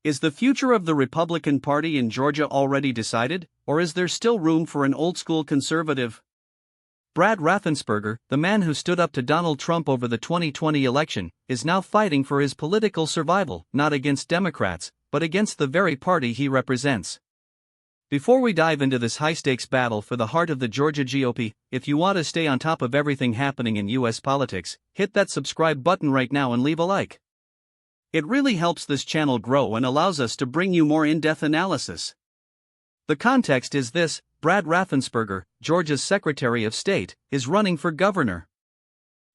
Is the future of the Republican Party in Georgia already decided, or is there still room for an old-school conservative? Brad Raffensperger, the man who stood up to Donald Trump over the 2020 election, is now fighting for his political survival, not against Democrats, but against the very party he represents. Before we dive into this high-stakes battle for the heart of the Georgia GOP, if you want to stay on top of everything happening in U.S. politics, hit that subscribe button right now and leave a like. It really helps this channel grow and allows us to bring you more in-depth analysis. The context is this: Brad Raffensperger, Georgia's Secretary of State, is running for governor.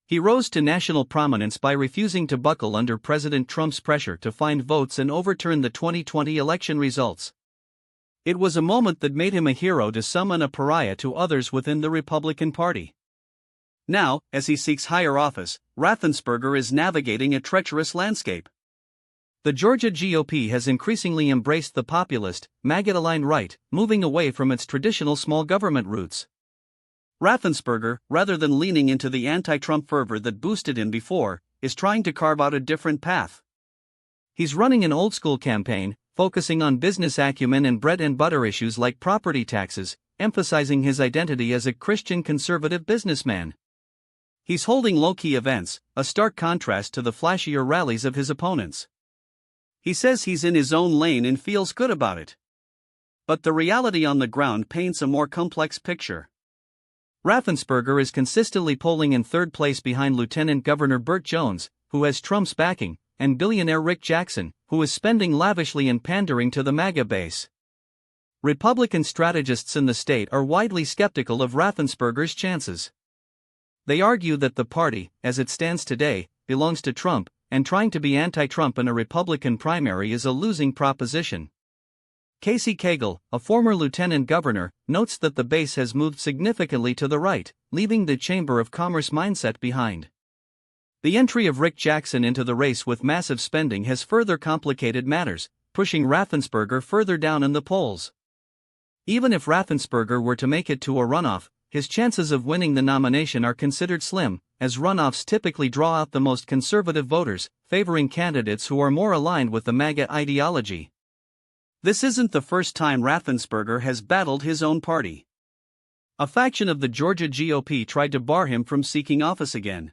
He rose to national prominence by refusing to buckle under President Trump's pressure to find votes and overturn the 2020 election results. It was a moment that made him a hero to some and a pariah to others within the Republican Party. Now, as he seeks higher office, Raffensperger is navigating a treacherous landscape. The Georgia GOP has increasingly embraced the populist, MAGA-aligned right, moving away from its traditional small government roots. Raffensperger, rather than leaning into the anti-Trump fervor that boosted him before, is trying to carve out a different path. He's running an old-school campaign, focusing on business acumen and bread-and-butter issues like property taxes, emphasizing his identity as a Christian conservative businessman. He's holding low-key events, a stark contrast to the flashier rallies of his opponents. He says he's in his own lane and feels good about it. But the reality on the ground paints a more complex picture. Raffensperger is consistently polling in third place behind Lieutenant Governor Burt Jones, who has Trump's backing, and billionaire Rick Jackson, who is spending lavishly and pandering to the MAGA base. Republican strategists in the state are widely skeptical of Raffensperger's chances. They argue that the party, as it stands today, belongs to Trump, and trying to be anti-Trump in a Republican primary is a losing proposition. Casey Cagle, a former lieutenant governor, notes that the base has moved significantly to the right, leaving the Chamber of Commerce mindset behind. The entry of Rick Jackson into the race with massive spending has further complicated matters, pushing Raffensperger further down in the polls. Even if Raffensperger were to make it to a runoff, his chances of winning the nomination are considered slim, as runoffs typically draw out the most conservative voters, favoring candidates who are more aligned with the MAGA ideology. This isn't the first time Raffensperger has battled his own party. A faction of the Georgia GOP tried to bar him from seeking office again.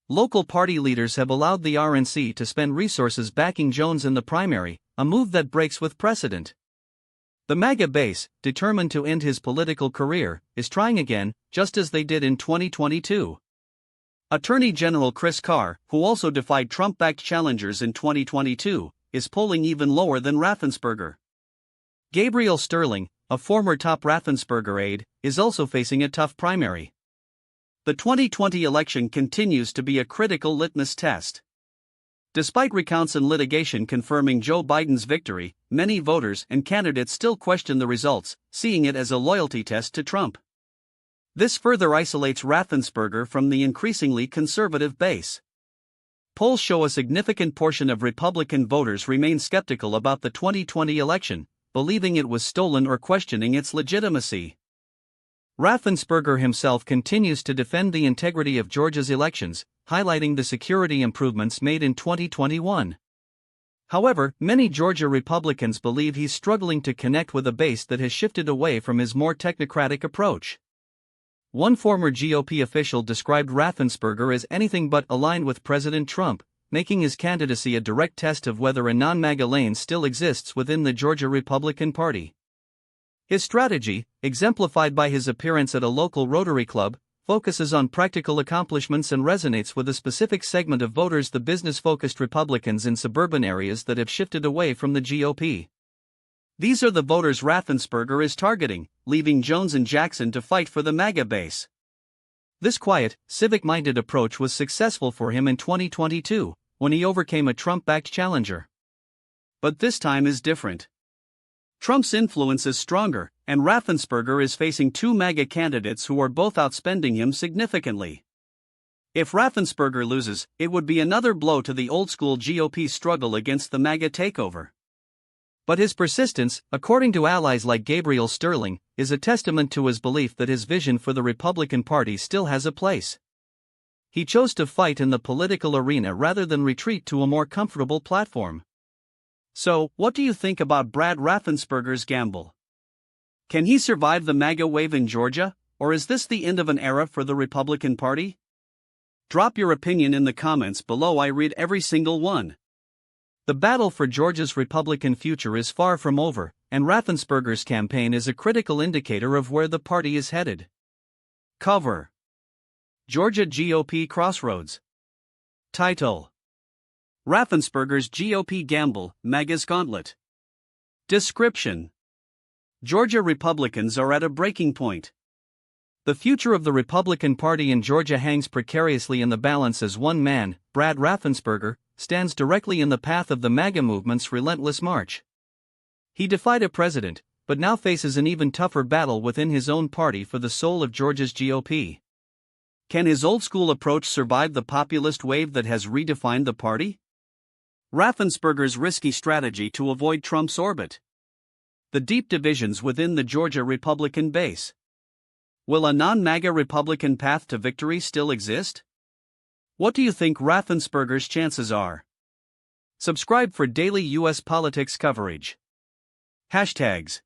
Local party leaders have allowed the RNC to spend resources backing Jones in the primary, a move that breaks with precedent. The MAGA base, determined to end his political career, is trying again, just as they did in 2022. Attorney General Chris Carr, who also defied Trump-backed challengers in 2022, is polling even lower than Raffensperger. Gabriel Sterling, a former top Raffensperger aide, is also facing a tough primary. The 2020 election continues to be a critical litmus test. Despite recounts and litigation confirming Joe Biden's victory, many voters and candidates still question the results, seeing it as a loyalty test to Trump. This further isolates Raffensperger from the increasingly conservative base. Polls show a significant portion of Republican voters remain skeptical about the 2020 election, believing it was stolen or questioning its legitimacy. Raffensperger himself continues to defend the integrity of Georgia's elections, highlighting the security improvements made in 2021. However, many Georgia Republicans believe he's struggling to connect with a base that has shifted away from his more technocratic approach. One former GOP official described Raffensperger as anything but aligned with President Trump, making his candidacy a direct test of whether a non-MAGA lane still exists within the Georgia Republican Party. His strategy, exemplified by his appearance at a local Rotary Club, focuses on practical accomplishments and resonates with a specific segment of voters: the business-focused Republicans in suburban areas that have shifted away from the GOP. These are the voters Raffensperger is targeting, leaving Jones and Jackson to fight for the MAGA base. This quiet, civic-minded approach was successful for him in 2022, when he overcame a Trump-backed challenger. But this time is different. Trump's influence is stronger, and Raffensperger is facing two MAGA candidates who are both outspending him significantly. If Raffensperger loses, it would be another blow to the old-school GOP struggle against the MAGA takeover. But his persistence, according to allies like Gabriel Sterling, is a testament to his belief that his vision for the Republican Party still has a place. He chose to fight in the political arena rather than retreat to a more comfortable platform. So, what do you think about Brad Raffensperger's gamble? Can he survive the MAGA wave in Georgia, or is this the end of an era for the Republican Party? Drop your opinion in the comments below. I read every single one. The battle for Georgia's Republican future is far from over, and Raffensperger's campaign is a critical indicator of where the party is headed. Cover: Georgia GOP Crossroads. Title: Raffensperger's GOP Gamble, MAGA'S Gauntlet. Description: Georgia Republicans are at a breaking point. The future of the Republican Party in Georgia hangs precariously in the balance as one man, Brad Raffensperger, stands directly in the path of the MAGA movement's relentless march. He defied a president, but now faces an even tougher battle within his own party for the soul of Georgia's GOP. Can his old-school approach survive the populist wave that has redefined the party? Raffensperger's risky strategy to avoid Trump's orbit. The deep divisions within the Georgia Republican base. Will a non-MAGA Republican path to victory still exist? What do you think Raffensperger's chances are? Subscribe for daily U.S. politics coverage. Hashtags